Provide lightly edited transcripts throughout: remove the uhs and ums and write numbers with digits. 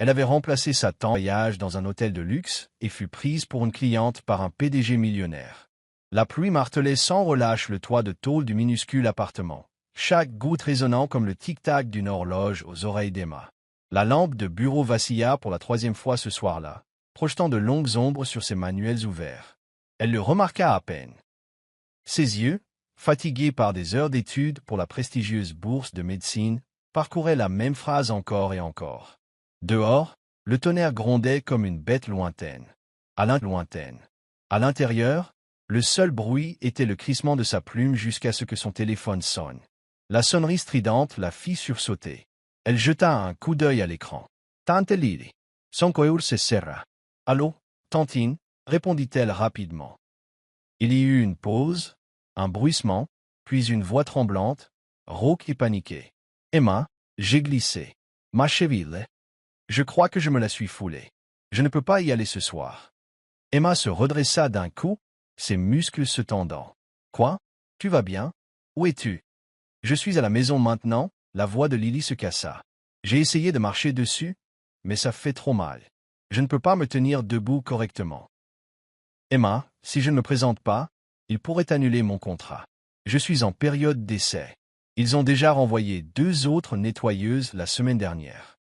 Elle avait remplacé sa tante de voyage dans un hôtel de luxe et fut prise pour une cliente par un PDG millionnaire. La pluie martelait sans relâche le toit de tôle du minuscule appartement, chaque goutte résonnant comme le tic-tac d'une horloge aux oreilles d'Emma. La lampe de bureau vacilla pour la troisième fois ce soir-là, projetant de longues ombres sur ses manuels ouverts. Elle le remarqua à peine. Ses yeux, fatigués par des heures d'études pour la prestigieuse bourse de médecine, parcouraient la même phrase encore et encore. Dehors, le tonnerre grondait comme une bête lointaine. À l'intérieur, le seul bruit était le crissement de sa plume jusqu'à ce que son téléphone sonne. La sonnerie stridente la fit sursauter. Elle jeta un coup d'œil à l'écran. « Tante Lily. Son cœur se serra. »« Allô, tantine ?» répondit-elle rapidement. Il y eut une pause, un bruissement, puis une voix tremblante, rauque et paniquée. « Emma, j'ai glissé. Ma cheville. Je crois que je me la suis foulée. Je ne peux pas y aller ce soir. » Emma se redressa d'un coup, ses muscles se tendant. « Quoi? Tu vas bien? Où es-tu? »« Je suis à la maison maintenant. » La voix de Lily se cassa. « J'ai essayé de marcher dessus, mais ça fait trop mal. Je ne peux pas me tenir debout correctement. »« Emma, si je ne me présente pas, ils pourraient annuler mon contrat. Je suis en période d'essai. Ils ont déjà renvoyé 2 autres nettoyeuses la semaine dernière. »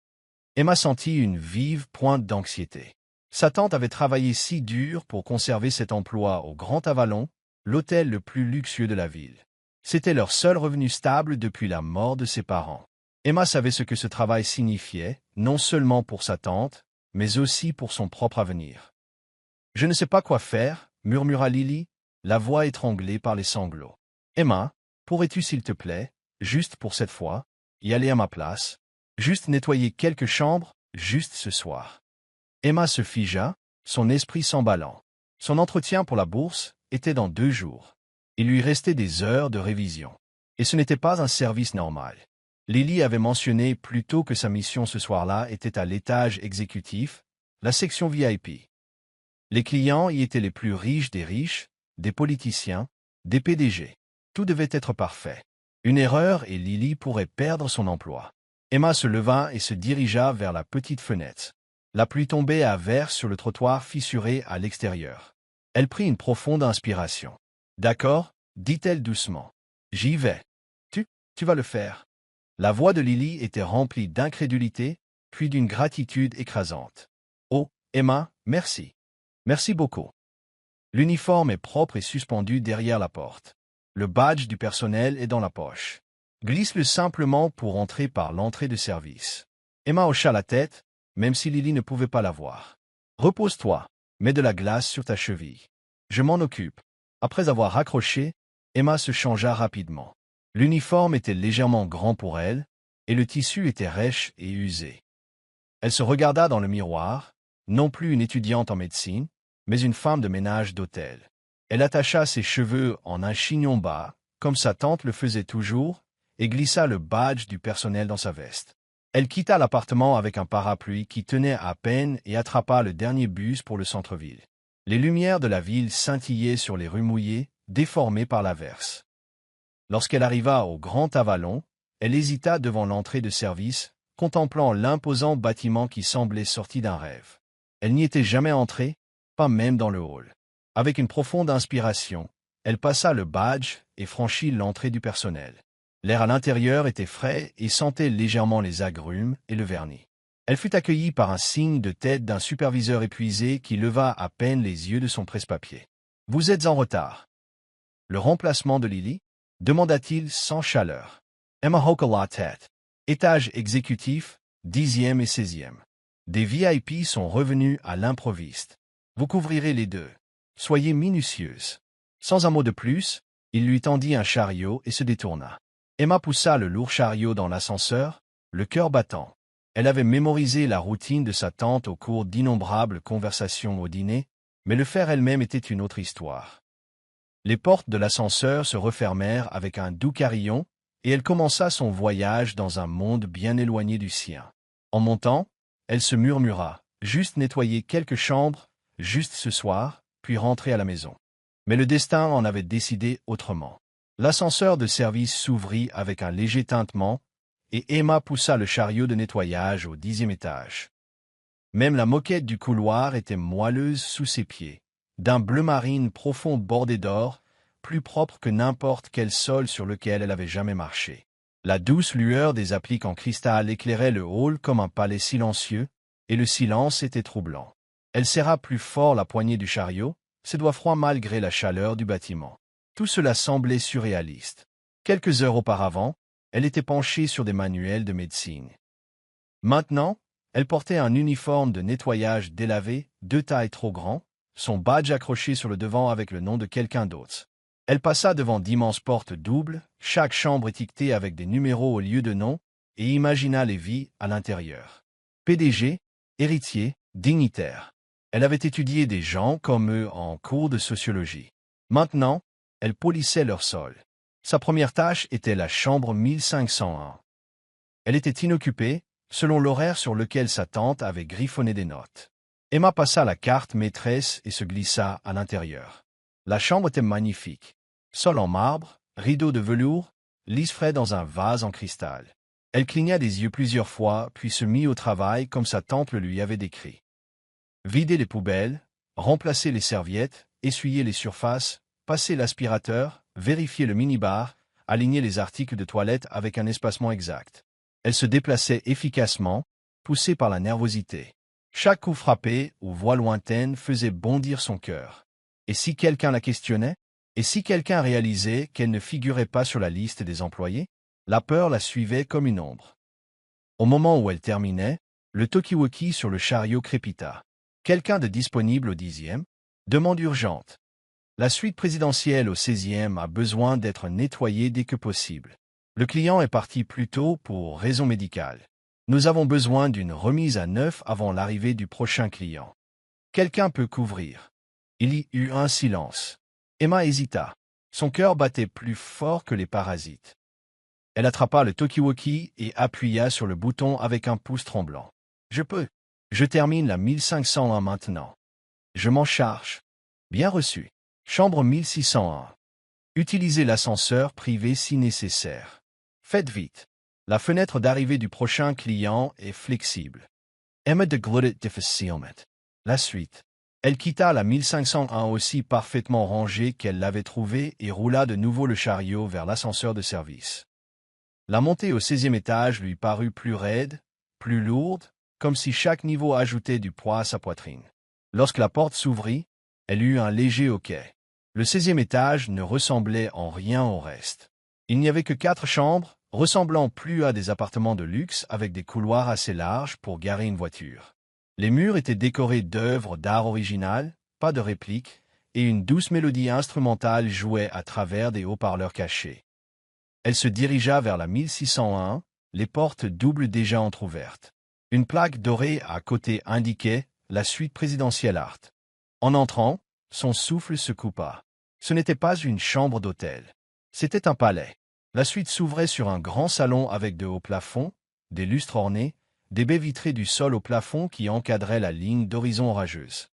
Emma sentit une vive pointe d'anxiété. Sa tante avait travaillé si dur pour conserver cet emploi au Grand Avalon, l'hôtel le plus luxueux de la ville. C'était leur seul revenu stable depuis la mort de ses parents. Emma savait ce que ce travail signifiait, non seulement pour sa tante, mais aussi pour son propre avenir. « Je ne sais pas quoi faire, » murmura Lily, la voix étranglée par les sanglots. « Emma, pourrais-tu s'il te plaît, juste pour cette fois, y aller à ma place, juste nettoyer quelques chambres, juste ce soir. » Emma se figea, son esprit s'emballant. Son entretien pour la bourse était dans 2 jours. Il lui restait des heures de révision. Et ce n'était pas un service normal. Lily avait mentionné plus tôt que sa mission ce soir-là était à l'étage exécutif, la section VIP. Les clients y étaient les plus riches, des politiciens, des PDG. Tout devait être parfait. Une erreur et Lily pourrait perdre son emploi. Emma se leva et se dirigea vers la petite fenêtre. La pluie tombait à verse sur le trottoir fissuré à l'extérieur. Elle prit une profonde inspiration. « D'accord, » dit-elle doucement. « J'y vais. Tu vas le faire. » La voix de Lily était remplie d'incrédulité, puis d'une gratitude écrasante. « Oh, Emma, merci. Merci beaucoup. » L'uniforme est propre et suspendu derrière la porte. Le badge du personnel est dans la poche. Glisse-le simplement pour entrer par l'entrée de service. Emma hocha la tête, même si Lily ne pouvait pas la voir. « Repose-toi, mets de la glace sur ta cheville. Je m'en occupe. » Après avoir raccroché, Emma se changea rapidement. L'uniforme était légèrement grand pour elle, et le tissu était rêche et usé. Elle se regarda dans le miroir, non plus une étudiante en médecine, mais une femme de ménage d'hôtel. Elle attacha ses cheveux en un chignon bas, comme sa tante le faisait toujours, et glissa le badge du personnel dans sa veste. Elle quitta l'appartement avec un parapluie qui tenait à peine et attrapa le dernier bus pour le centre-ville. Les lumières de la ville scintillaient sur les rues mouillées, déformées par l'averse. Lorsqu'elle arriva au Grand Avalon, elle hésita devant l'entrée de service, contemplant l'imposant bâtiment qui semblait sorti d'un rêve. Elle n'y était jamais entrée, pas même dans le hall. Avec une profonde inspiration, elle passa le badge et franchit l'entrée du personnel. L'air à l'intérieur était frais et sentait légèrement les agrumes et le vernis. Elle fut accueillie par un signe de tête d'un superviseur épuisé qui leva à peine les yeux de son presse-papier. « Vous êtes en retard. » « Le remplacement de Lily ?» demanda-t-il sans chaleur. Emma hocha la tête. Étage exécutif, 10e et 16e. Des VIP sont revenus à l'improviste. Vous couvrirez les 2. Soyez minutieuse. Sans un mot de plus, il lui tendit un chariot et se détourna. Emma poussa le lourd chariot dans l'ascenseur, le cœur battant. Elle avait mémorisé la routine de sa tante au cours d'innombrables conversations au dîner, mais le faire elle-même était une autre histoire. Les portes de l'ascenseur se refermèrent avec un doux carillon, et elle commença son voyage dans un monde bien éloigné du sien. En montant, elle se murmura, juste nettoyer quelques chambres, juste ce soir, puis rentrer à la maison. Mais le destin en avait décidé autrement. L'ascenseur de service s'ouvrit avec un léger tintement, et Emma poussa le chariot de nettoyage au 10e étage. Même la moquette du couloir était moelleuse sous ses pieds, d'un bleu marine profond bordé d'or, plus propre que n'importe quel sol sur lequel elle avait jamais marché. La douce lueur des appliques en cristal éclairait le hall comme un palais silencieux, et le silence était troublant. Elle serra plus fort la poignée du chariot, ses doigts froids malgré la chaleur du bâtiment. Tout cela semblait surréaliste. Quelques heures auparavant, elle était penchée sur des manuels de médecine. Maintenant, elle portait un uniforme de nettoyage délavé, de taille trop grand, son badge accroché sur le devant avec le nom de quelqu'un d'autre. Elle passa devant d'immenses portes doubles, chaque chambre étiquetée avec des numéros au lieu de nom, et imagina les vies à l'intérieur. PDG, héritier, dignitaire. Elle avait étudié des gens comme eux en cours de sociologie. Maintenant, elle polissait leur sol. Sa première tâche était la chambre 1501. Elle était inoccupée, selon l'horaire sur lequel sa tante avait griffonné des notes. Emma passa la carte maîtresse et se glissa à l'intérieur. La chambre était magnifique. Sol en marbre, rideaux de velours, lit frais dans un vase en cristal. Elle cligna des yeux plusieurs fois, puis se mit au travail comme sa tante le lui avait décrit. Vider les poubelles, remplacer les serviettes, essuyer les surfaces, passer l'aspirateur, vérifier le minibar, aligner les articles de toilette avec un espacement exact. Elle se déplaçait efficacement, poussée par la nervosité. Chaque coup frappé ou voix lointaine faisait bondir son cœur. Et si quelqu'un la questionnait? Et si quelqu'un réalisait qu'elle ne figurait pas sur la liste des employés? La peur la suivait comme une ombre. Au moment où elle terminait, le talkie-walkie sur le chariot crépita. Quelqu'un de disponible au 10e? Demande urgente. La suite présidentielle au 16e a besoin d'être nettoyée dès que possible. Le client est parti plus tôt pour raison médicale. Nous avons besoin d'une remise à neuf avant l'arrivée du prochain client. Quelqu'un peut couvrir. Il y eut un silence. Emma hésita. Son cœur battait plus fort que les parasites. Elle attrapa le talkie-walkie et appuya sur le bouton avec un pouce tremblant. Je peux. Je termine la 1501 maintenant. Je m'en charge. Bien reçu. Chambre 1601. Utilisez l'ascenseur privé si nécessaire. Faites vite. La fenêtre d'arrivée du prochain client est flexible. Emma déglutit difficilement. La suite. Elle quitta la 1501 aussi parfaitement rangée qu'elle l'avait trouvée et roula de nouveau le chariot vers l'ascenseur de service. La montée au 16e étage lui parut plus raide, plus lourde, comme si chaque niveau ajoutait du poids à sa poitrine. Lorsque la porte s'ouvrit, elle eut un léger hoquet. Le 16e étage ne ressemblait en rien au reste. Il n'y avait que 4 chambres, ressemblant plus à des appartements de luxe avec des couloirs assez larges pour garer une voiture. Les murs étaient décorés d'œuvres d'art originales, pas de répliques, et une douce mélodie instrumentale jouait à travers des haut-parleurs cachés. Elle se dirigea vers la 1601, les portes doubles déjà entr'ouvertes. Une plaque dorée à côté indiquait la suite présidentielle art. En entrant, son souffle se coupa. Ce n'était pas une chambre d'hôtel. C'était un palais. La suite s'ouvrait sur un grand salon avec de hauts plafonds, des lustres ornés, des baies vitrées du sol au plafond qui encadraient la ligne d'horizon orageuse.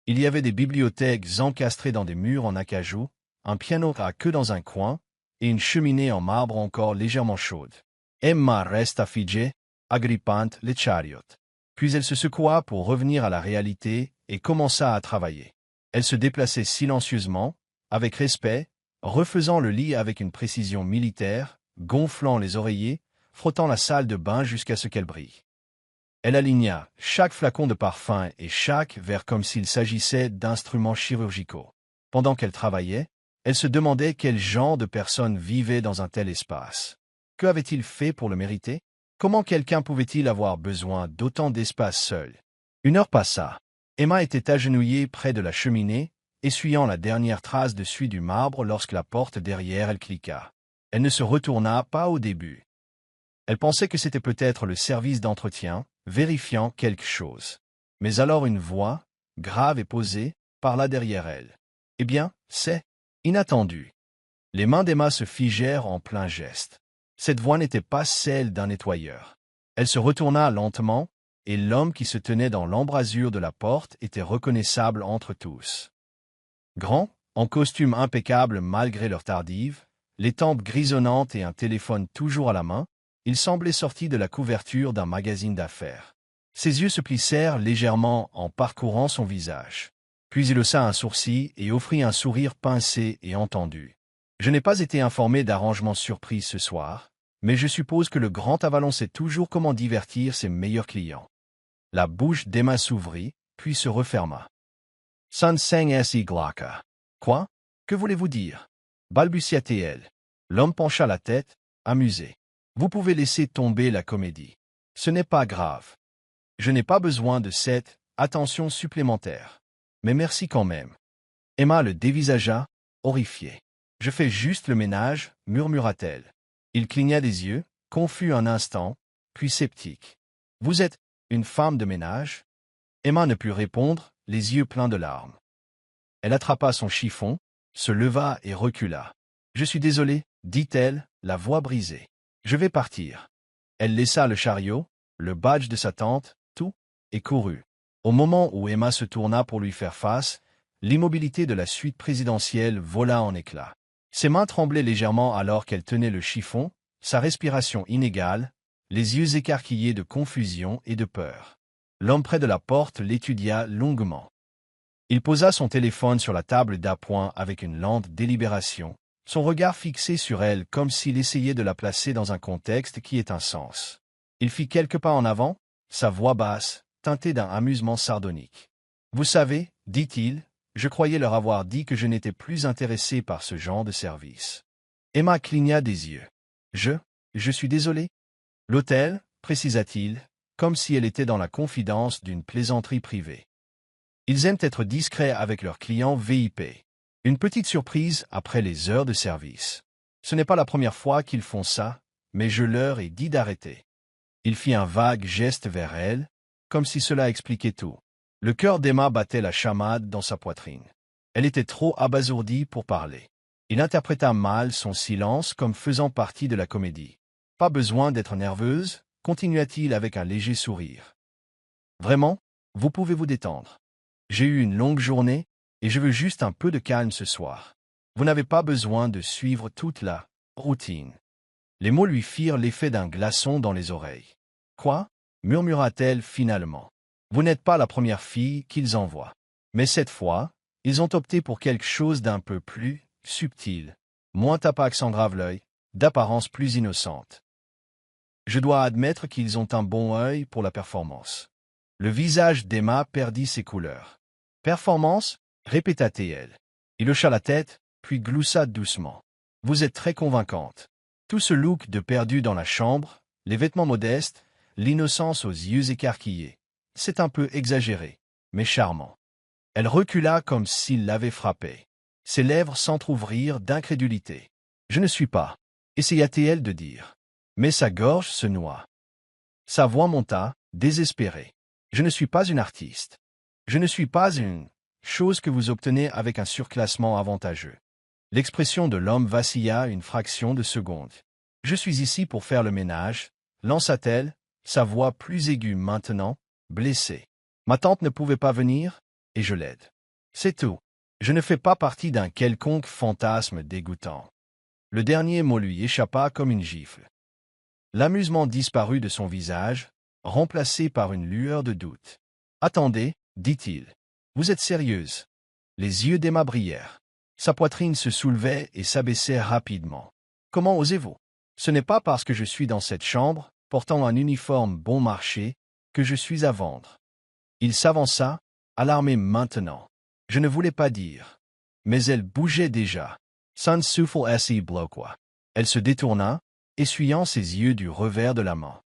Il y avait des bibliothèques encastrées dans des murs en acajou, un piano à queue dans un coin, et une cheminée en marbre encore légèrement chaude. Emma resta figée, agrippante les chariots. Puis elle se secoua pour revenir à la réalité et commença à travailler. Elle se déplaçait silencieusement, avec respect, refaisant le lit avec une précision militaire, gonflant les oreillers, frottant la salle de bain jusqu'à ce qu'elle brille. Elle aligna chaque flacon de parfum et chaque verre comme s'il s'agissait d'instruments chirurgicaux. Pendant qu'elle travaillait, elle se demandait quel genre de personne vivait dans un tel espace. Que avait-il fait pour le mériter? Comment quelqu'un pouvait-il avoir besoin d'autant d'espace seul? Une heure passa. Emma était agenouillée près de la cheminée, essuyant la dernière trace de suie du marbre lorsque la porte derrière elle cliqua. Elle ne se retourna pas au début. Elle pensait que c'était peut-être le service d'entretien, vérifiant quelque chose. Mais alors une voix, grave et posée, parla derrière elle. « Eh bien, c'est inattendu. » Les mains d'Emma se figèrent en plein geste. Cette voix n'était pas celle d'un nettoyeur. Elle se retourna lentement, et l'homme qui se tenait dans l'embrasure de la porte était reconnaissable entre tous. Grand, en costume impeccable malgré l'heure tardive, les tempes grisonnantes et un téléphone toujours à la main, il semblait sorti de la couverture d'un magazine d'affaires. Ses yeux se plissèrent légèrement en parcourant son visage. Puis il haussa un sourcil et offrit un sourire pincé et entendu. Je n'ai pas été informé d'arrangements surprises ce soir, mais je suppose que le grand Avalon sait toujours comment divertir ses meilleurs clients. La bouche d'Emma s'ouvrit, puis se referma. Sun Seng si glaka. Quoi? Que voulez-vous dire? Balbutia-t-elle. L'homme pencha la tête, amusé. Vous pouvez laisser tomber la comédie. Ce n'est pas grave. Je n'ai pas besoin de cette attention supplémentaire. Mais merci quand même. Emma le dévisagea, horrifiée. Je fais juste le ménage, murmura-t-elle. Il cligna des yeux, confus un instant, puis sceptique. Vous êtes une femme de ménage? Emma ne put répondre, les yeux pleins de larmes. Elle attrapa son chiffon, se leva et recula. Je suis désolée, dit-elle, la voix brisée. Je vais partir. Elle laissa le chariot, le badge de sa tante, tout, et courut. Au moment où Emma se tourna pour lui faire face, l'immobilité de la suite présidentielle vola en éclats. Ses mains tremblaient légèrement alors qu'elle tenait le chiffon, sa respiration inégale, les yeux écarquillés de confusion et de peur. L'homme près de la porte l'étudia longuement. Il posa son téléphone sur la table d'appoint avec une lente délibération, son regard fixé sur elle comme s'il essayait de la placer dans un contexte qui ait un sens. Il fit quelques pas en avant, sa voix basse, teintée d'un amusement sardonique. « Vous savez, dit-il, je croyais leur avoir dit que je n'étais plus intéressé par ce genre de service. » Emma cligna des yeux. « Je suis désolé. » L'hôtel, précisa-t-il, comme si elle était dans la confidence d'une plaisanterie privée. Ils aiment être discrets avec leurs clients VIP. Une petite surprise après les heures de service. Ce n'est pas la première fois qu'ils font ça, mais je leur ai dit d'arrêter. Il fit un vague geste vers elle, comme si cela expliquait tout. Le cœur d'Emma battait la chamade dans sa poitrine. Elle était trop abasourdie pour parler. Il interpréta mal son silence comme faisant partie de la comédie. « Pas besoin d'être nerveuse, continua-t-il avec un léger sourire. « Vraiment, vous pouvez vous détendre. J'ai eu une longue journée, et je veux juste un peu de calme ce soir. Vous n'avez pas besoin de suivre toute la routine. » Les mots lui firent l'effet d'un glaçon dans les oreilles. « Quoi ?» murmura-t-elle finalement. « Vous n'êtes pas la première fille qu'ils envoient. Mais cette fois, ils ont opté pour quelque chose d'un peu plus subtil, moins tapac sans grave l'œil, d'apparence plus innocente. Je dois admettre qu'ils ont un bon œil pour la performance. » Le visage d'Emma perdit ses couleurs. « Performance ?» répéta-t-elle. Il hocha la tête, puis gloussa doucement. « Vous êtes très convaincante. » Tout ce look de perdu dans la chambre, les vêtements modestes, l'innocence aux yeux écarquillés. C'est un peu exagéré, mais charmant. Elle recula comme s'il l'avait frappée. Ses lèvres s'entr'ouvrirent d'incrédulité. « Je ne suis pas, » essaya-t-elle de dire. Mais sa gorge se noua. Sa voix monta, désespérée. « Je ne suis pas une artiste. Je ne suis pas une chose que vous obtenez avec un surclassement avantageux. » L'expression de l'homme vacilla une fraction de seconde. « Je suis ici pour faire le ménage, » lança-t-elle, sa voix plus aiguë maintenant, blessée. « Ma tante ne pouvait pas venir, et je l'aide. C'est tout. Je ne fais pas partie d'un quelconque fantasme dégoûtant. » Le dernier mot lui échappa comme une gifle. L'amusement disparut de son visage, remplacé par une lueur de doute. « Attendez, » dit-il. « Vous êtes sérieuse ?» Les yeux d'Emma brillèrent. Sa poitrine se soulevait et s'abaissait rapidement. « Comment osez-vous? Ce n'est pas parce que je suis dans cette chambre, portant un uniforme bon marché, que je suis à vendre. » Il s'avança, alarmé maintenant. « Je ne voulais pas dire. » Mais elle bougeait déjà. Sun souffle si bloqua. Elle se détourna, essuyant ses yeux du revers de la main.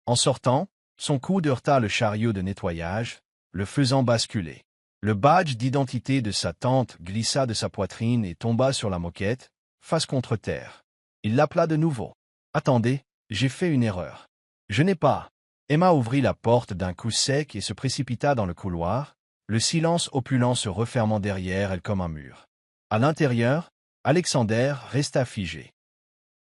En sortant, son coude heurta le chariot de nettoyage, le faisant basculer. Le badge d'identité de sa tante glissa de sa poitrine et tomba sur la moquette, face contre terre. Il l'appela de nouveau. « Attendez, j'ai fait une erreur. Je n'ai pas. » Emma ouvrit la porte d'un coup sec et se précipita dans le couloir, le silence opulent se refermant derrière elle comme un mur. À l'intérieur, Alexander resta figé.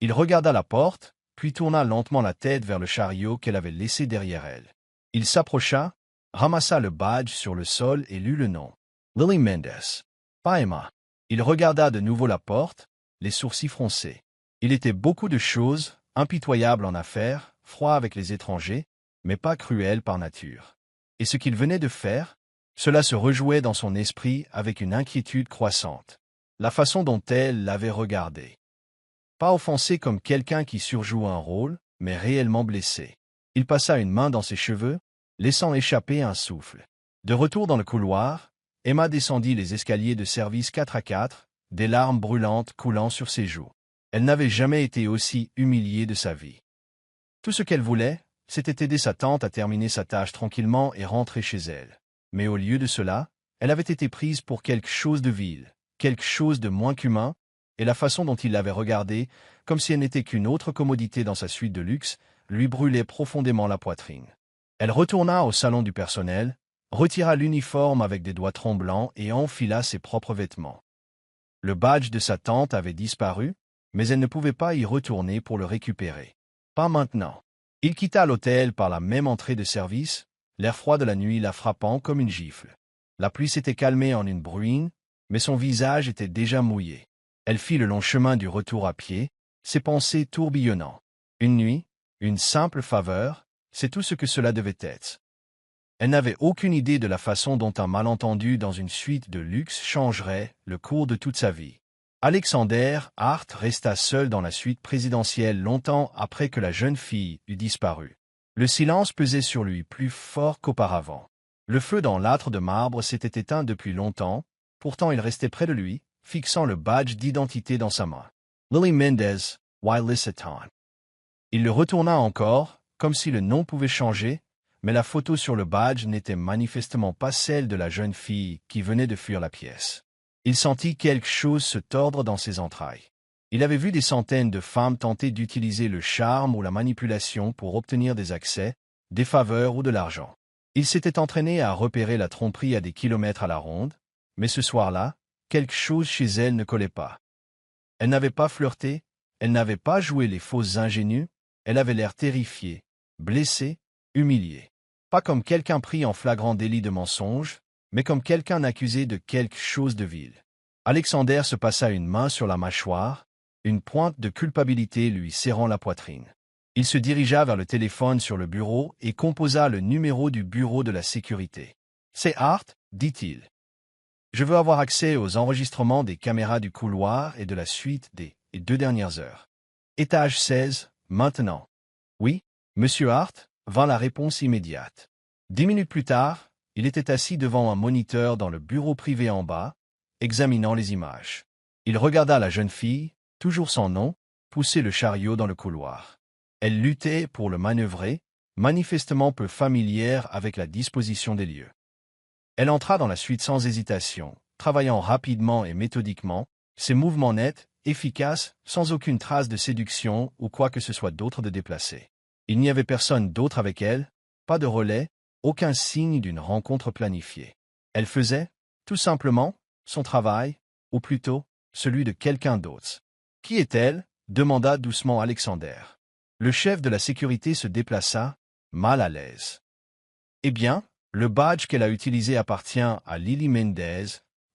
Il regarda la porte, puis tourna lentement la tête vers le chariot qu'elle avait laissé derrière elle. Il s'approcha, ramassa le badge sur le sol et lut le nom. Lily Mendes. Pas Emma. Il regarda de nouveau la porte, les sourcils froncés. Il était beaucoup de choses, impitoyable en affaires, froid avec les étrangers, mais pas cruel par nature. Et ce qu'il venait de faire, cela se rejouait dans son esprit avec une inquiétude croissante. La façon dont elle l'avait regardé. Pas offensé comme quelqu'un qui surjoue un rôle, mais réellement blessé. Il passa une main dans ses cheveux, laissant échapper un souffle. De retour dans le couloir, Emma descendit les escaliers de service 4 à 4, des larmes brûlantes coulant sur ses joues. Elle n'avait jamais été aussi humiliée de sa vie. Tout ce qu'elle voulait, c'était aider sa tante à terminer sa tâche tranquillement et rentrer chez elle. Mais au lieu de cela, elle avait été prise pour quelque chose de vil, quelque chose de moins qu'humain, et la façon dont il l'avait regardée, comme si elle n'était qu'une autre commodité dans sa suite de luxe, lui brûlait profondément la poitrine. Elle retourna au salon du personnel, retira l'uniforme avec des doigts tremblants et enfila ses propres vêtements. Le badge de sa tante avait disparu, mais elle ne pouvait pas y retourner pour le récupérer. Pas maintenant. Il quitta l'hôtel par la même entrée de service, l'air froid de la nuit la frappant comme une gifle. La pluie s'était calmée en une bruine, mais son visage était déjà mouillé. Elle fit le long chemin du retour à pied, ses pensées tourbillonnant. Une nuit, une simple faveur, c'est tout ce que cela devait être. Elle n'avait aucune idée de la façon dont un malentendu dans une suite de luxe changerait le cours de toute sa vie. Alexander Hart resta seul dans la suite présidentielle longtemps après que la jeune fille eut disparu. Le silence pesait sur lui plus fort qu'auparavant. Le feu dans l'âtre de marbre s'était éteint depuis longtemps, pourtant il restait près de lui, fixant le badge d'identité dans sa main. Lily Mendez, Wiliseton. Il le retourna encore, comme si le nom pouvait changer, mais la photo sur le badge n'était manifestement pas celle de la jeune fille qui venait de fuir la pièce. Il sentit quelque chose se tordre dans ses entrailles. Il avait vu des centaines de femmes tenter d'utiliser le charme ou la manipulation pour obtenir des accès, des faveurs ou de l'argent. Il s'était entraîné à repérer la tromperie à des kilomètres à la ronde, mais ce soir-là, quelque chose chez elle ne collait pas. Elle n'avait pas flirté, elle n'avait pas joué les fausses ingénues, elle avait l'air terrifiée, blessée, humiliée. Pas comme quelqu'un pris en flagrant délit de mensonge, mais comme quelqu'un accusé de quelque chose de vil. Alexander se passa une main sur la mâchoire, une pointe de culpabilité lui serrant la poitrine. Il se dirigea vers le téléphone sur le bureau et composa le numéro du bureau de la sécurité. « C'est Hart, dit-il. Je veux avoir accès aux enregistrements des caméras du couloir et de la suite des 2 dernières heures. Étage 16, maintenant. » « Oui, monsieur Hart, » vint la réponse immédiate. 10 minutes plus tard, il était assis devant un moniteur dans le bureau privé en bas, examinant les images. Il regarda la jeune fille, toujours sans nom, pousser le chariot dans le couloir. Elle luttait pour le manœuvrer, manifestement peu familière avec la disposition des lieux. Elle entra dans la suite sans hésitation, travaillant rapidement et méthodiquement, ses mouvements nets, efficaces, sans aucune trace de séduction ou quoi que ce soit d'autre de déplacé. Il n'y avait personne d'autre avec elle, pas de relais, aucun signe d'une rencontre planifiée. Elle faisait, tout simplement, son travail, ou plutôt, celui de quelqu'un d'autre. « Qui est-elle » demanda doucement Alexander. Le chef de la sécurité se déplaça, mal à l'aise. « Eh bien, le badge qu'elle a utilisé appartient à Lily Mendez,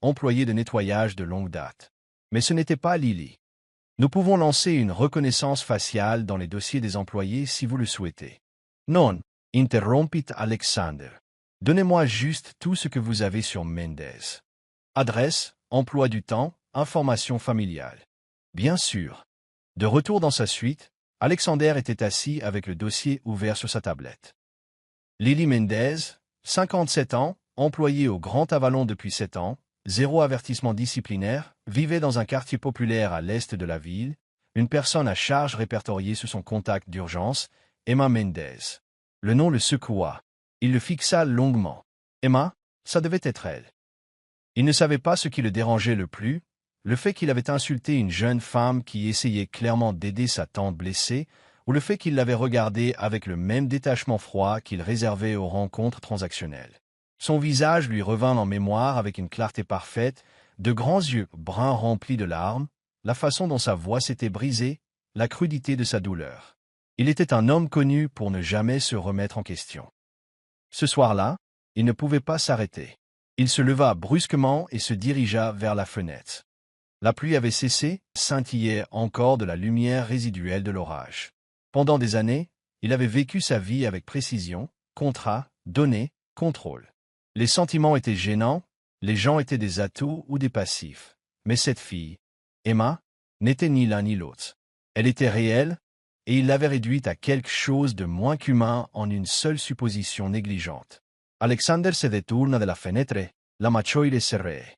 employée de nettoyage de longue date. Mais ce n'était pas Lily. Nous pouvons lancer une reconnaissance faciale dans les dossiers des employés si vous le souhaitez. » « Non, interrompit Alexander. Donnez-moi juste tout ce que vous avez sur Mendez. Adresse, emploi du temps, information familiale. » Bien sûr. De retour dans sa suite, Alexander était assis avec le dossier ouvert sur sa tablette. Lily Mendez, 57 ans, employée au Grand Avalon depuis 7 ans, 0 avertissement disciplinaire, vivait dans un quartier populaire à l'est de la ville, une personne à charge répertoriée sous son contact d'urgence, Emma Mendez. Le nom le secoua. Il le fixa longuement. Emma, ça devait être elle. Il ne savait pas ce qui le dérangeait le plus, le fait qu'il avait insulté une jeune femme qui essayait clairement d'aider sa tante blessée, ou le fait qu'il l'avait regardée avec le même détachement froid qu'il réservait aux rencontres transactionnelles. Son visage lui revint en mémoire avec une clarté parfaite, de grands yeux bruns remplis de larmes, la façon dont sa voix s'était brisée, la crudité de sa douleur. Il était un homme connu pour ne jamais se remettre en question. Ce soir-là, il ne pouvait pas s'arrêter. Il se leva brusquement et se dirigea vers la fenêtre. La pluie avait cessé, scintillait encore de la lumière résiduelle de l'orage. Pendant des années, Il avait vécu sa vie avec précision, contrat, données, contrôle. Les sentiments étaient gênants, les gens étaient des atouts ou des passifs. Mais cette fille, Emma, n'était ni l'un ni l'autre. Elle était réelle, et il l'avait réduite à quelque chose de moins qu'humain en une seule supposition négligente. Alexander se détourna de la fenêtre, la machoire serrée.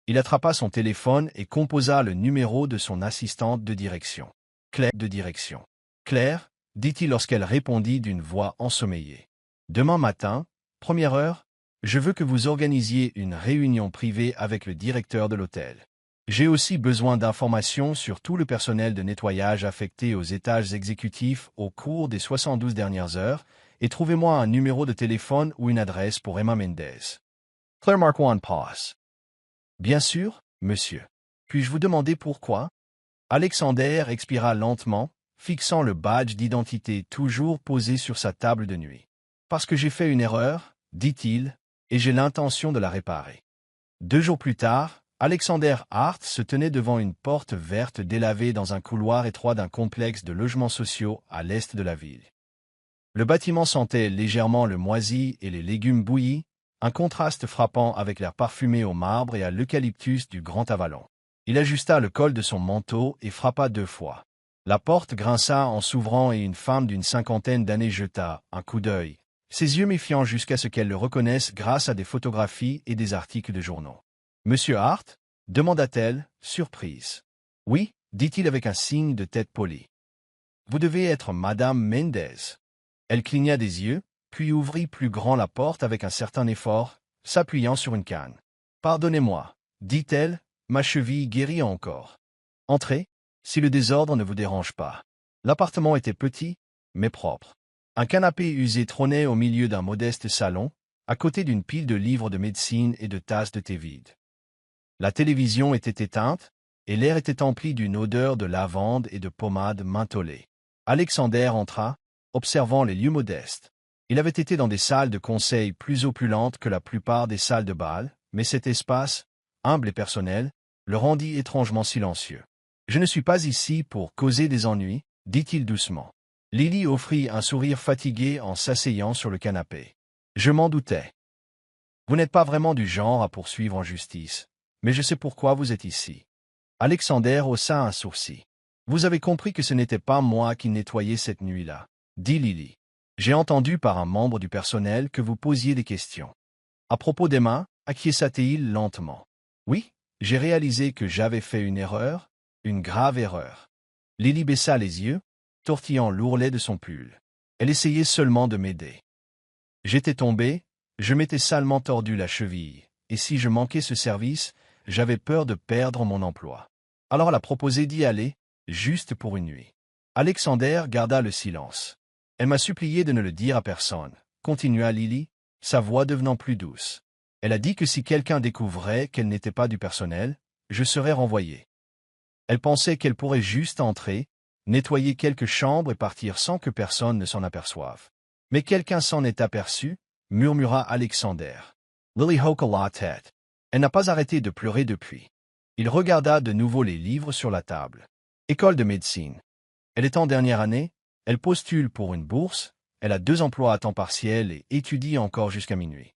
Il attrapa son téléphone et composa le numéro de son assistante de direction. Claire de direction. Claire, dit-il lorsqu'elle répondit d'une voix ensommeillée. Demain matin, 1 heure, je veux que vous organisiez une réunion privée avec le directeur de l'hôtel. J'ai aussi besoin d'informations sur tout le personnel de nettoyage affecté aux étages exécutifs au cours des 72 dernières heures, et trouvez-moi un numéro de téléphone ou une adresse pour Emma Mendez. Claire marqua une pause. Bien sûr, monsieur. Puis-je vous demander pourquoi? Alexander expira lentement, fixant le badge d'identité toujours posé sur sa table de nuit. Parce que j'ai fait une erreur, dit-il, et j'ai l'intention de la réparer. 2 jours plus tard, Alexander Hart se tenait devant une porte verte délavée dans un couloir étroit d'un complexe de logements sociaux à l'est de la ville. Le bâtiment sentait légèrement le moisi et les légumes bouillis, un contraste frappant avec l'air parfumé au marbre et à l'eucalyptus du Grand Avalon. Il ajusta le col de son manteau et frappa 2 fois. La porte grinça en s'ouvrant et une femme d'une 50aine d'années jeta un coup d'œil, ses yeux méfiants jusqu'à ce qu'elle le reconnaisse grâce à des photographies et des articles de journaux. « Monsieur Hart » demanda-t-elle, surprise. « Oui » dit-il avec un signe de tête poli. « Vous devez être Madame Mendez. » Elle cligna des yeux, puis ouvrit plus grand la porte avec un certain effort, s'appuyant sur une canne. « Pardonnez-moi, dit-elle, ma cheville guérit encore. Entrez, si le désordre ne vous dérange pas. » L'appartement était petit, mais propre. Un canapé usé trônait au milieu d'un modeste salon, à côté d'une pile de livres de médecine et de tasses de thé vides. La télévision était éteinte, et l'air était empli d'une odeur de lavande et de pommade mentholée. Alexander entra, observant les lieux modestes. Il avait été dans des salles de conseil plus opulentes que la plupart des salles de bal, mais cet espace, humble et personnel, le rendit étrangement silencieux. « Je ne suis pas ici pour causer des ennuis, » dit-il doucement. Lily offrit un sourire fatigué en s'asseyant sur le canapé. « Je m'en doutais. Vous n'êtes pas vraiment du genre à poursuivre en justice, mais je sais pourquoi vous êtes ici. » Alexander haussa un sourcil. « Vous avez compris que ce n'était pas moi qui nettoyais cette nuit-là, » dit Lily. « J'ai entendu par un membre du personnel que vous posiez des questions. » À propos d'Emma, acquiesça-t-il lentement. « Oui, j'ai réalisé que j'avais fait une erreur, une grave erreur. » Lily baissa les yeux, tortillant l'ourlet de son pull. Elle essayait seulement de m'aider. J'étais tombé, je m'étais salement tordu la cheville, et si je manquais ce service, j'avais peur de perdre mon emploi. Alors elle a proposé d'y aller, juste pour une nuit. Alexander garda le silence. Elle m'a supplié de ne le dire à personne, continua Lily, sa voix devenant plus douce. Elle a dit que si quelqu'un découvrait qu'elle n'était pas du personnel, je serais renvoyé. Elle pensait qu'elle pourrait juste entrer, nettoyer quelques chambres et partir sans que personne ne s'en aperçoive. Mais quelqu'un s'en est aperçu, murmura Alexander. Lily hocha la tête. Elle n'a pas arrêté de pleurer depuis. Il regarda de nouveau les livres sur la table. École de médecine. Elle est en dernière année, elle postule pour une bourse, elle a 2 emplois à temps partiel et étudie encore jusqu'à minuit.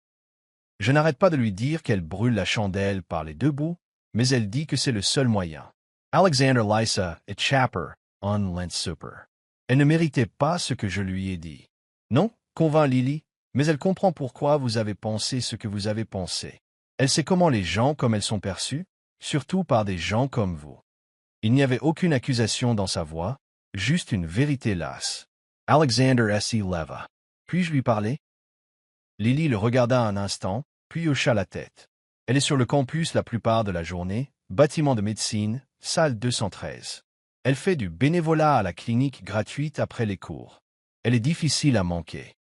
Je n'arrête pas de lui dire qu'elle brûle la chandelle par les 2 bouts, mais elle dit que c'est le seul moyen. Alexander Lysa est chaper, on Lent super. Elle ne méritait pas ce que je lui ai dit. Non, convint Lily, mais elle comprend pourquoi vous avez pensé ce que vous avez pensé. Elle sait comment les gens comme elles sont perçus, surtout par des gens comme vous. Il n'y avait aucune accusation dans sa voix, juste une vérité lasse. Alexander S. leva. Puis-je lui parler? Lily le regarda un instant, puis hocha la tête. Elle est sur le campus la plupart de la journée, bâtiment de médecine, salle 213. Elle fait du bénévolat à la clinique gratuite après les cours. Elle est difficile à manquer.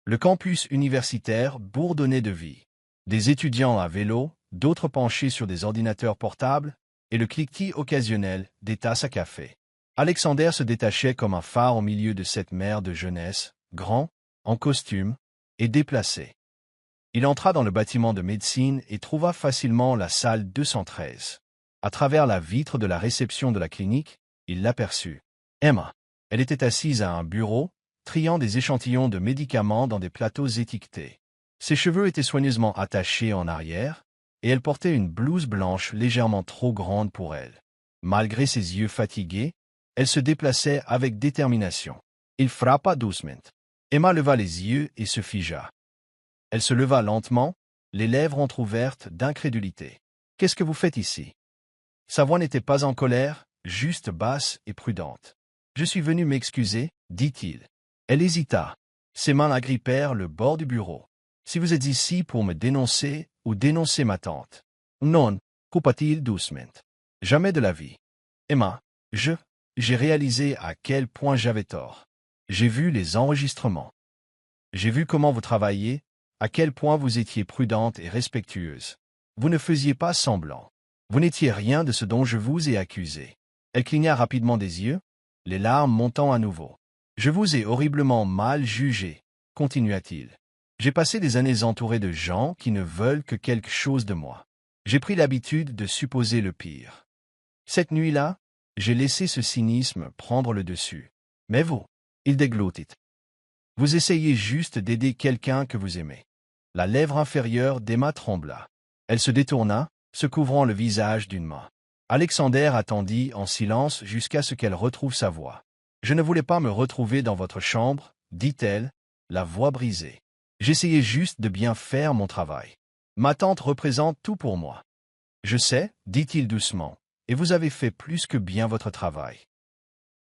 Le campus universitaire bourdonnait de vie. Des étudiants à vélo, d'autres penchés sur des ordinateurs portables, et le cliquetis occasionnel des tasses à café. Alexander se détachait comme un phare au milieu de cette mer de jeunesse, grand, en costume, et déplacé. Il entra dans le bâtiment de médecine et trouva facilement la salle 213. À travers la vitre de la réception de la clinique, il l'aperçut. Emma. Elle était assise à un bureau, triant des échantillons de médicaments dans des plateaux étiquetés. Ses cheveux étaient soigneusement attachés en arrière, et elle portait une blouse blanche légèrement trop grande pour elle. Malgré ses yeux fatigués, elle se déplaçait avec détermination. Il frappa doucement. Emma leva les yeux et se figea. Elle se leva lentement, les lèvres entr'ouvertes d'incrédulité. « Qu'est-ce que vous faites ici ?» Sa voix n'était pas en colère, juste basse et prudente. « Je suis venu m'excuser, dit-il. » Elle hésita. Ses mains agrippèrent le bord du bureau. « Si vous êtes ici pour me dénoncer ou dénoncer ma tante. »« Non, coupa-t-il doucement. Jamais de la vie. »« Emma, j'ai réalisé à quel point j'avais tort. J'ai vu les enregistrements. J'ai vu comment vous travailliez, à quel point vous étiez prudente et respectueuse. Vous ne faisiez pas semblant. Vous n'étiez rien de ce dont je vous ai accusé. » Elle cligna rapidement des yeux, les larmes montant à nouveau. « Je vous ai horriblement mal jugé, » continua-t-il. « J'ai passé des années entouré de gens qui ne veulent que quelque chose de moi. J'ai pris l'habitude de supposer le pire. Cette nuit-là, j'ai laissé ce cynisme prendre le dessus. Mais vous, il déglottit. Vous essayez juste d'aider quelqu'un que vous aimez. » La lèvre inférieure d'Emma trembla. Elle se détourna, se couvrant le visage d'une main. Alexander attendit en silence jusqu'à ce qu'elle retrouve sa voix. « Je ne voulais pas me retrouver dans votre chambre, dit-elle, la voix brisée. J'essayais juste de bien faire mon travail. Ma tante représente tout pour moi. Je sais, dit-il doucement, et vous avez fait plus que bien votre travail.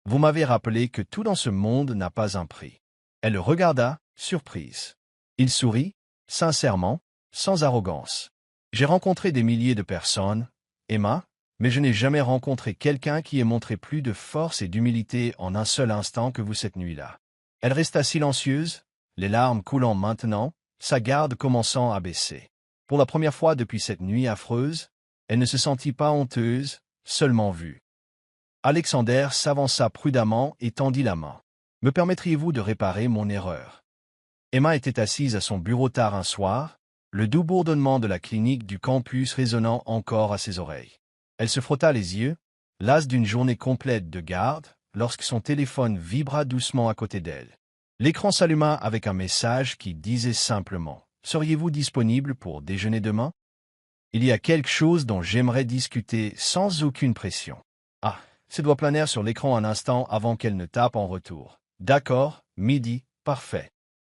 Vous m'avez rappelé que tout dans ce monde n'a pas un prix. » Elle le regarda, surprise. Il sourit, sincèrement, sans arrogance. « J'ai rencontré des milliers de personnes, Emma, mais je n'ai jamais rencontré quelqu'un qui ait montré plus de force et d'humilité en un seul instant que vous cette nuit-là. » Elle resta silencieuse, les larmes coulant maintenant, sa garde commençant à baisser. Pour la première fois depuis cette nuit affreuse, elle ne se sentit pas honteuse, seulement vue. Alexander s'avança prudemment et tendit la main. « Me permettriez-vous de réparer mon erreur ?» Emma était assise à son bureau tard un soir, le doux bourdonnement de la clinique du campus résonnant encore à ses oreilles. Elle se frotta les yeux, lasse d'une journée complète de garde, lorsque son téléphone vibra doucement à côté d'elle. L'écran s'alluma avec un message qui disait simplement « Seriez-vous disponible pour déjeuner demain ? Il y a quelque chose dont j'aimerais discuter sans aucune pression. » Ah, ses doigts planèrent sur l'écran un instant avant qu'elle ne tape en retour. « D'accord, midi, parfait. »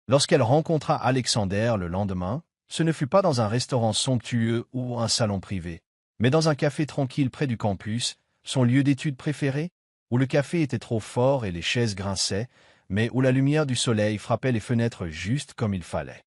Lorsqu'elle rencontra Alexander le lendemain, ce ne fut pas dans un restaurant somptueux ou un salon privé, mais dans un café tranquille près du campus, son lieu d'étude préféré, où le café était trop fort et les chaises grinçaient, mais où la lumière du soleil frappait les fenêtres juste comme il fallait.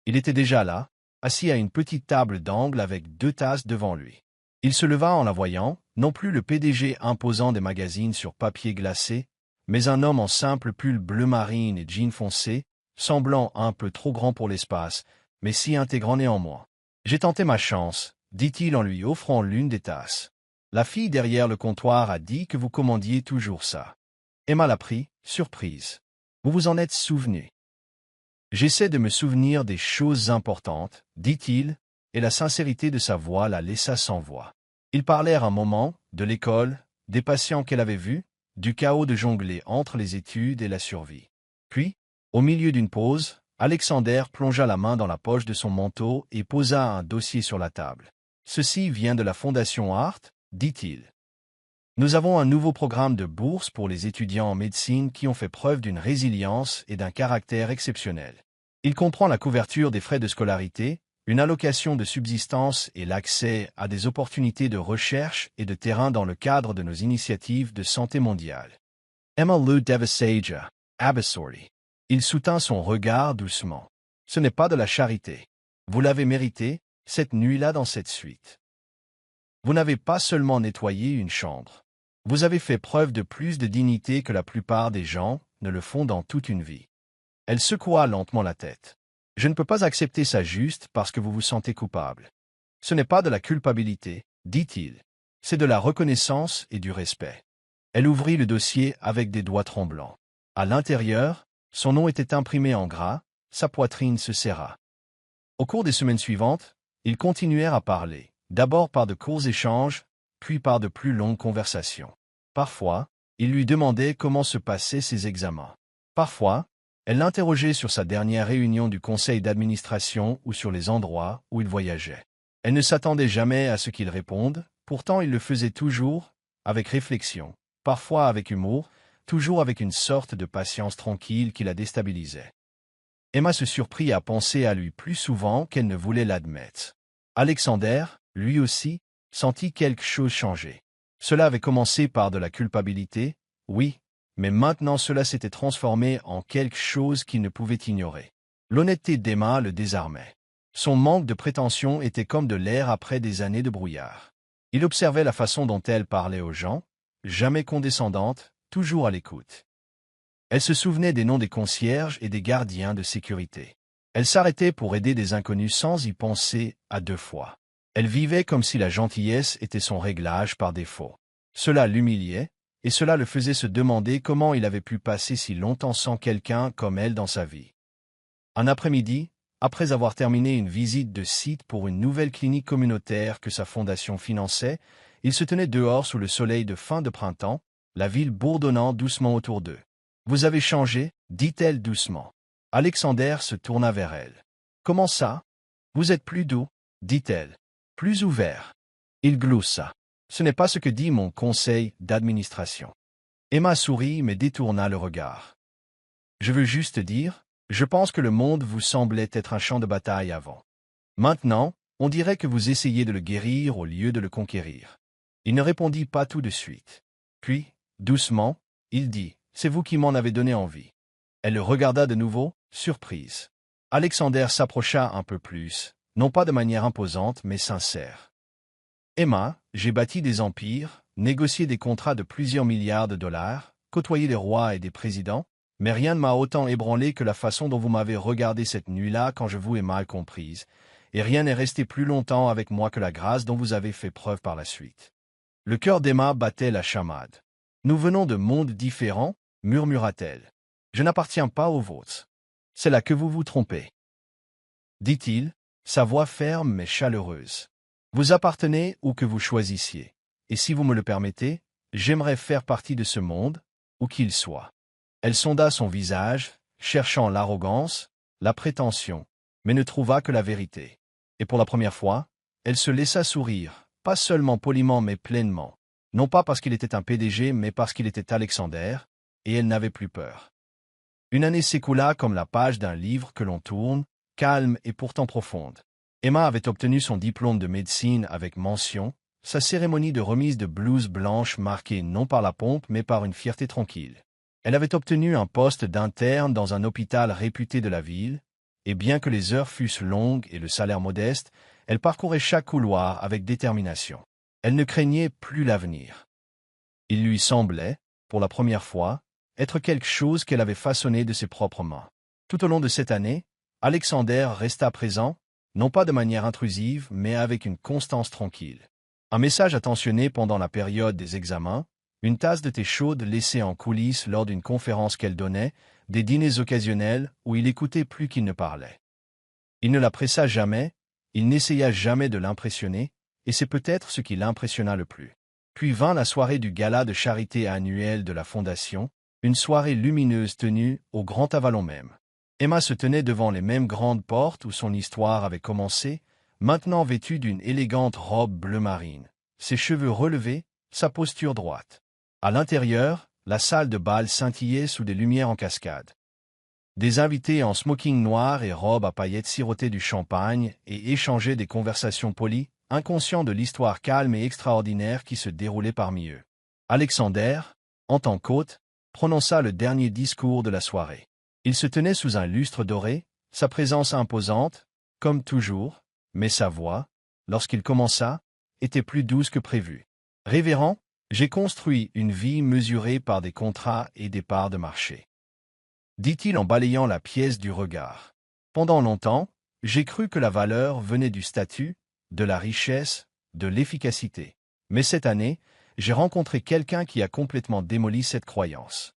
Il était déjà là, assis à une petite table d'angle avec 2 tasses devant lui. Il se leva en la voyant, non plus le PDG imposant des magazines sur papier glacé, mais un homme en simple pull bleu marine et jean foncé, semblant un peu trop grand pour l'espace, mais si intégrant néanmoins. « J'ai tenté ma chance, » dit-il en lui offrant l'une des tasses. « La fille derrière le comptoir a dit que vous commandiez toujours ça. » Emma l'a pris, surprise. « Vous vous en êtes souvenu. » « J'essaie de me souvenir des choses importantes, » dit-il, et la sincérité de sa voix la laissa sans voix. Ils parlèrent un moment, de l'école, des patients qu'elle avait vus, du chaos de jongler entre les études et la survie. Puis, au milieu d'une pause, Alexander plongea la main dans la poche de son manteau et posa un dossier sur la table. « Ceci vient de la Fondation Hart, » dit-il. « Nous avons un nouveau programme de bourse pour les étudiants en médecine qui ont fait preuve d'une résilience et d'un caractère exceptionnel. Il comprend la couverture des frais de scolarité, une allocation de subsistance et l'accès à des opportunités de recherche et de terrain dans le cadre de nos initiatives de santé mondiale. » Emma le devastaja, abasourdi. Il soutint son regard doucement. « Ce n'est pas de la charité. Vous l'avez mérité, cette nuit-là dans cette suite. Vous n'avez pas seulement nettoyé une chambre. Vous avez fait preuve de plus de dignité que la plupart des gens ne le font dans toute une vie. » Elle secoua lentement la tête. « Je ne peux pas accepter ça juste parce que vous vous sentez coupable. Ce n'est pas de la culpabilité, dit-il. C'est de la reconnaissance et du respect. » Elle ouvrit le dossier avec des doigts tremblants. À l'intérieur, son nom était imprimé en gras, sa poitrine se serra. Au cours des semaines suivantes, ils continuèrent à parler, d'abord par de courts échanges, puis par de plus longues conversations. Parfois, il lui demandait comment se passaient ses examens. Parfois, elle l'interrogeait sur sa dernière réunion du conseil d'administration ou sur les endroits où il voyageait. Elle ne s'attendait jamais à ce qu'il réponde, pourtant il le faisait toujours, avec réflexion, parfois avec humour, toujours avec une sorte de patience tranquille qui la déstabilisait. Emma se surprit à penser à lui plus souvent qu'elle ne voulait l'admettre. Alexander, lui aussi, sentit quelque chose changer. Cela avait commencé par de la culpabilité, oui, mais maintenant cela s'était transformé en quelque chose qu'il ne pouvait ignorer. L'honnêteté d'Emma le désarmait. Son manque de prétention était comme de l'air après des années de brouillard. Il observait la façon dont elle parlait aux gens, jamais condescendante, toujours à l'écoute. Elle se souvenait des noms des concierges et des gardiens de sécurité. Elle s'arrêtait pour aider des inconnus sans y penser à deux fois. Elle vivait comme si la gentillesse était son réglage par défaut. Cela l'humiliait, et cela le faisait se demander comment il avait pu passer si longtemps sans quelqu'un comme elle dans sa vie. Un après-midi, après avoir terminé une visite de site pour une nouvelle clinique communautaire que sa fondation finançait, il se tenait dehors sous le soleil de fin de printemps, la ville bourdonnant doucement autour d'eux. « Vous avez changé » dit-elle doucement. Alexander se tourna vers elle. « Comment ça ? Vous êtes plus doux » dit-elle. « Plus ouvert. » Il gloussa. « Ce n'est pas ce que dit mon conseil d'administration. » Emma sourit mais détourna le regard. « Je veux juste dire, je pense que le monde vous semblait être un champ de bataille avant. Maintenant, on dirait que vous essayez de le guérir au lieu de le conquérir. » Il ne répondit pas tout de suite. Puis, doucement, il dit « C'est vous qui m'en avez donné envie. » Elle le regarda de nouveau, surprise. Alexander s'approcha un peu plus, non pas de manière imposante, mais sincère. « Emma, j'ai bâti des empires, négocié des contrats de plusieurs milliards de dollars, côtoyé des rois et des présidents, mais rien ne m'a autant ébranlé que la façon dont vous m'avez regardé cette nuit-là quand je vous ai mal comprise, et rien n'est resté plus longtemps avec moi que la grâce dont vous avez fait preuve par la suite. » Le cœur d'Emma battait la chamade. « Nous venons de mondes différents, murmura-t-elle. Je n'appartiens pas aux vôtres. C'est là que vous vous trompez. » Dit-il, sa voix ferme mais chaleureuse. Vous appartenez où que vous choisissiez, et si vous me le permettez, j'aimerais faire partie de ce monde, où qu'il soit. Elle sonda son visage, cherchant l'arrogance, la prétention, mais ne trouva que la vérité. Et pour la première fois, elle se laissa sourire, pas seulement poliment mais pleinement, non pas parce qu'il était un PDG mais parce qu'il était Alexander, et elle n'avait plus peur. Une année s'écoula comme la page d'un livre que l'on tourne, calme et pourtant profonde. Emma avait obtenu son diplôme de médecine avec mention, sa cérémonie de remise de blouse blanche marquée non par la pompe mais par une fierté tranquille. Elle avait obtenu un poste d'interne dans un hôpital réputé de la ville, et bien que les heures fussent longues et le salaire modeste, elle parcourait chaque couloir avec détermination. Elle ne craignait plus l'avenir. Il lui semblait, pour la première fois, être quelque chose qu'elle avait façonné de ses propres mains. Tout au long de cette année, Alexander resta présent, non pas de manière intrusive, mais avec une constance tranquille. Un message attentionné pendant la période des examens, une tasse de thé chaude laissée en coulisses lors d'une conférence qu'elle donnait, des dîners occasionnels où il écoutait plus qu'il ne parlait. Il ne la pressa jamais, il n'essaya jamais de l'impressionner, et c'est peut-être ce qui l'impressionna le plus. Puis vint la soirée du gala de charité annuel de la Fondation, une soirée lumineuse tenue au Grand Avalon même. Emma se tenait devant les mêmes grandes portes où son histoire avait commencé, maintenant vêtue d'une élégante robe bleu marine, ses cheveux relevés, sa posture droite. À l'intérieur, la salle de bal scintillait sous des lumières en cascade. Des invités en smoking noir et robe à paillettes sirotaient du champagne et échangeaient des conversations polies, inconscients de l'histoire calme et extraordinaire qui se déroulait parmi eux. Alexander, en tant qu'hôte, prononça le dernier discours de la soirée. Il se tenait sous un lustre doré, sa présence imposante, comme toujours, mais sa voix, lorsqu'il commença, était plus douce que prévu. « Révérend, j'ai construit une vie mesurée par des contrats et des parts de marché. » dit-il en balayant la pièce du regard. « Pendant longtemps, j'ai cru que la valeur venait du statut, de la richesse, de l'efficacité. Mais cette année, j'ai rencontré quelqu'un qui a complètement démoli cette croyance. »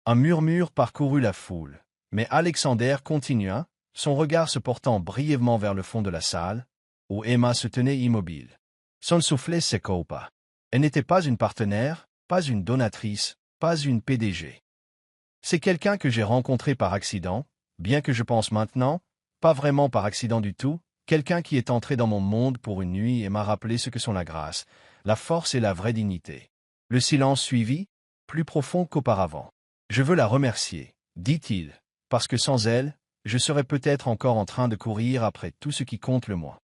Un murmure parcourut la foule, mais Alexander continua, son regard se portant brièvement vers le fond de la salle, où Emma se tenait immobile. Son soufflet s'écoupa. Elle n'était pas une partenaire, pas une donatrice, pas une PDG. C'est quelqu'un que j'ai rencontré par accident, bien que je pense maintenant, pas vraiment par accident du tout, quelqu'un qui est entré dans mon monde pour une nuit et m'a rappelé ce que sont la grâce, la force et la vraie dignité. Le silence suivit, plus profond qu'auparavant. Je veux la remercier, dit-il, parce que sans elle, je serais peut-être encore en train de courir après tout ce qui compte le moins.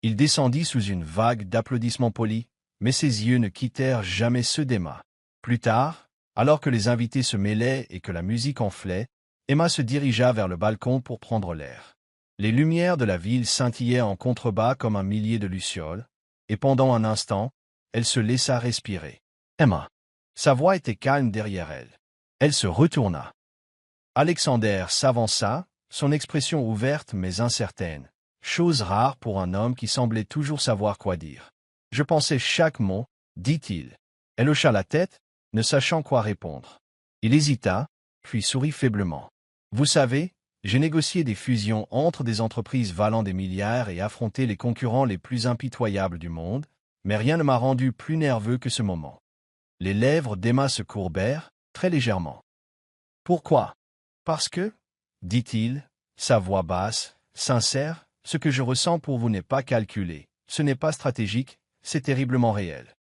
Il descendit sous une vague d'applaudissements polis, mais ses yeux ne quittèrent jamais ceux d'Emma. Plus tard, alors que les invités se mêlaient et que la musique enflait, Emma se dirigea vers le balcon pour prendre l'air. Les lumières de la ville scintillaient en contrebas comme un millier de lucioles, et pendant un instant, elle se laissa respirer. Emma. Sa voix était calme derrière elle. Elle se retourna. Alexander s'avança, son expression ouverte mais incertaine, chose rare pour un homme qui semblait toujours savoir quoi dire. Je pensais chaque mot, dit-il. Elle hocha la tête, ne sachant quoi répondre. Il hésita, puis sourit faiblement. Vous savez, j'ai négocié des fusions entre des entreprises valant des milliards et affronté les concurrents les plus impitoyables du monde, mais rien ne m'a rendu plus nerveux que ce moment. Les lèvres d'Emma se courbèrent, très légèrement. Pourquoi? Parce que, dit-il, sa voix basse, sincère, ce que je ressens pour vous n'est pas calculé, ce n'est pas stratégique, c'est terriblement réel.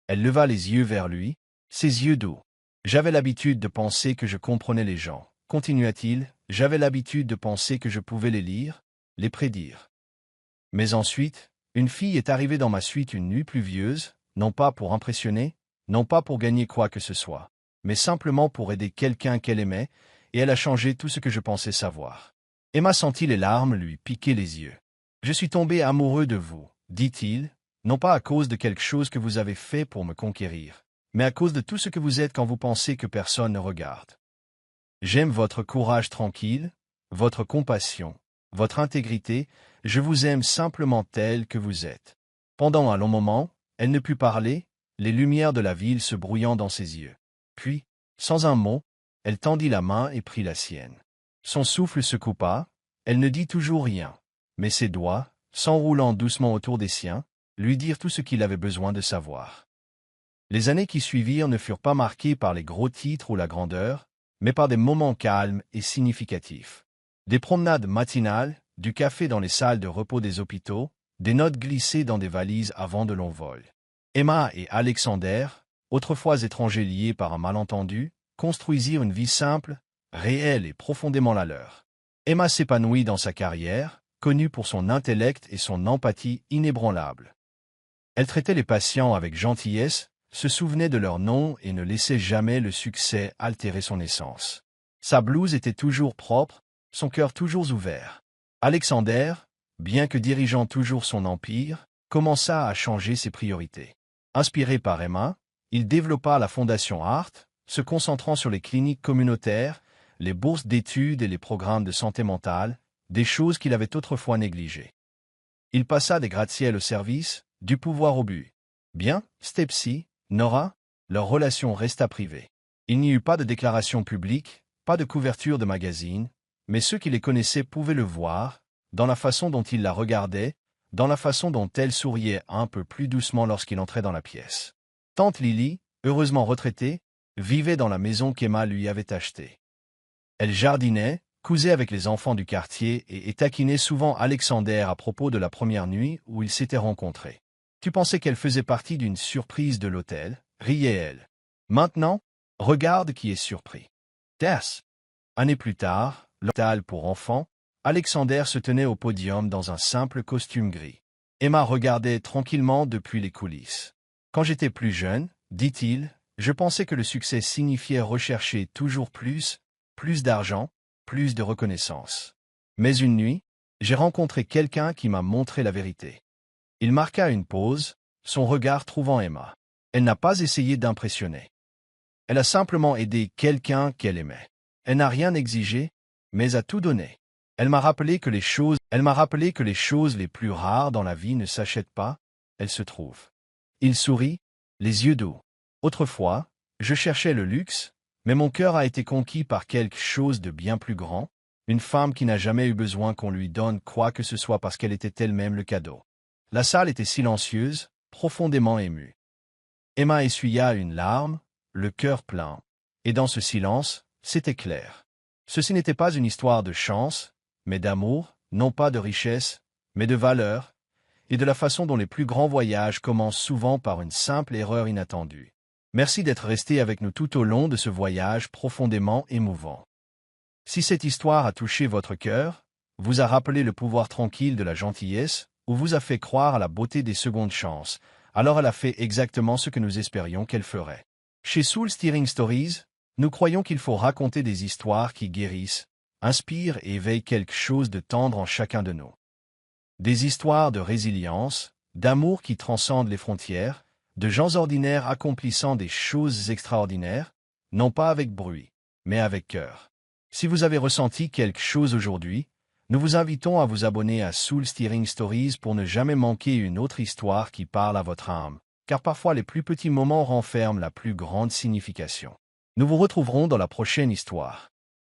Elle leva les yeux vers lui, ses yeux doux. J'avais l'habitude de penser que je comprenais les gens, continua-t-il, j'avais l'habitude de penser que je pouvais les lire, les prédire. Mais ensuite, une fille est arrivée dans ma suite une nuit pluvieuse, non pas pour impressionner, non pas pour gagner quoi que ce soit, mais simplement pour aider quelqu'un qu'elle aimait, et elle a changé tout ce que je pensais savoir. Emma sentit les larmes lui piquer les yeux. Je suis tombé amoureux de vous, dit-il, non pas à cause de quelque chose que vous avez fait pour me conquérir, mais à cause de tout ce que vous êtes quand vous pensez que personne ne regarde. J'aime votre courage tranquille, votre compassion, votre intégrité, je vous aime simplement tel que vous êtes. Pendant un long moment, elle ne put parler, les lumières de la ville se brouillant dans ses yeux. Puis, sans un mot, elle tendit la main et prit la sienne. Son souffle se coupa, elle ne dit toujours rien, mais ses doigts, s'enroulant doucement autour des siens, lui dirent tout ce qu'il avait besoin de savoir. Les années qui suivirent ne furent pas marquées par les gros titres ou la grandeur, mais par des moments calmes et significatifs. Des promenades matinales, du café dans les salles de repos des hôpitaux, des notes glissées dans des valises avant de longs vols. Emma et Alexander, autrefois étrangers liés par un malentendu, construisirent une vie simple, réelle et profondément la leur. Emma s'épanouit dans sa carrière, connue pour son intellect et son empathie inébranlables. Elle traitait les patients avec gentillesse, se souvenait de leur nom et ne laissait jamais le succès altérer son essence. Sa blouse était toujours propre, son cœur toujours ouvert. Alexander, bien que dirigeant toujours son empire, commença à changer ses priorités. Inspiré par Emma, il développa la Fondation Hart, se concentrant sur les cliniques communautaires, les bourses d'études et les programmes de santé mentale, des choses qu'il avait autrefois négligées. Il passa des gratte-ciels au service, du pouvoir au but. Bien, Stepsy, Nora, leur relation resta privée. Il n'y eut pas de déclaration publique, pas de couverture de magazine, mais ceux qui les connaissaient pouvaient le voir, dans la façon dont il la regardait, dans la façon dont elle souriait un peu plus doucement lorsqu'il entrait dans la pièce. Tante Lily, heureusement retraitée, vivait dans la maison qu'Emma lui avait achetée. Elle jardinait, causait avec les enfants du quartier et taquinait souvent Alexander à propos de la première nuit où ils s'étaient rencontrés. Tu pensais qu'elle faisait partie d'une surprise de l'hôtel, riait-elle. Maintenant, regarde qui est surpris. Tess. Année plus tard, l'hôpital pour enfants, Alexander se tenait au podium dans un simple costume gris. Emma regardait tranquillement depuis les coulisses. Quand j'étais plus jeune, dit-il, je pensais que le succès signifiait rechercher toujours plus d'argent, plus de reconnaissance. Mais une nuit, j'ai rencontré quelqu'un qui m'a montré la vérité. Il marqua une pause, son regard trouvant Emma. Elle n'a pas essayé d'impressionner. Elle a simplement aidé quelqu'un qu'elle aimait. Elle n'a rien exigé, mais a tout donné. Elle m'a rappelé que les choses les plus rares dans la vie ne s'achètent pas, elles se trouvent. Il sourit, les yeux doux. Autrefois, je cherchais le luxe, mais mon cœur a été conquis par quelque chose de bien plus grand, une femme qui n'a jamais eu besoin qu'on lui donne quoi que ce soit parce qu'elle était elle-même le cadeau. La salle était silencieuse, profondément émue. Emma essuya une larme, le cœur plein, et dans ce silence, C'était clair. Ceci n'était pas une histoire de chance, mais d'amour, non pas de richesse, mais de valeur, et de la façon dont les plus grands voyages commencent souvent par une simple erreur inattendue. Merci d'être resté avec nous tout au long de ce voyage profondément émouvant. Si cette histoire a touché votre cœur, vous a rappelé le pouvoir tranquille de la gentillesse, ou vous a fait croire à la beauté des secondes chances, alors elle a fait exactement ce que nous espérions qu'elle ferait. Chez Soul Steering Stories, nous croyons qu'il faut raconter des histoires qui guérissent, inspirent et éveillent quelque chose de tendre en chacun de nous. Des histoires de résilience, d'amour qui transcendent les frontières, de gens ordinaires accomplissant des choses extraordinaires, non pas avec bruit, mais avec cœur. Si vous avez ressenti quelque chose aujourd'hui, nous vous invitons à vous abonner à Soul Steering Stories pour ne jamais manquer une autre histoire qui parle à votre âme, car parfois les plus petits moments renferment la plus grande signification. Nous vous retrouverons dans la prochaine histoire.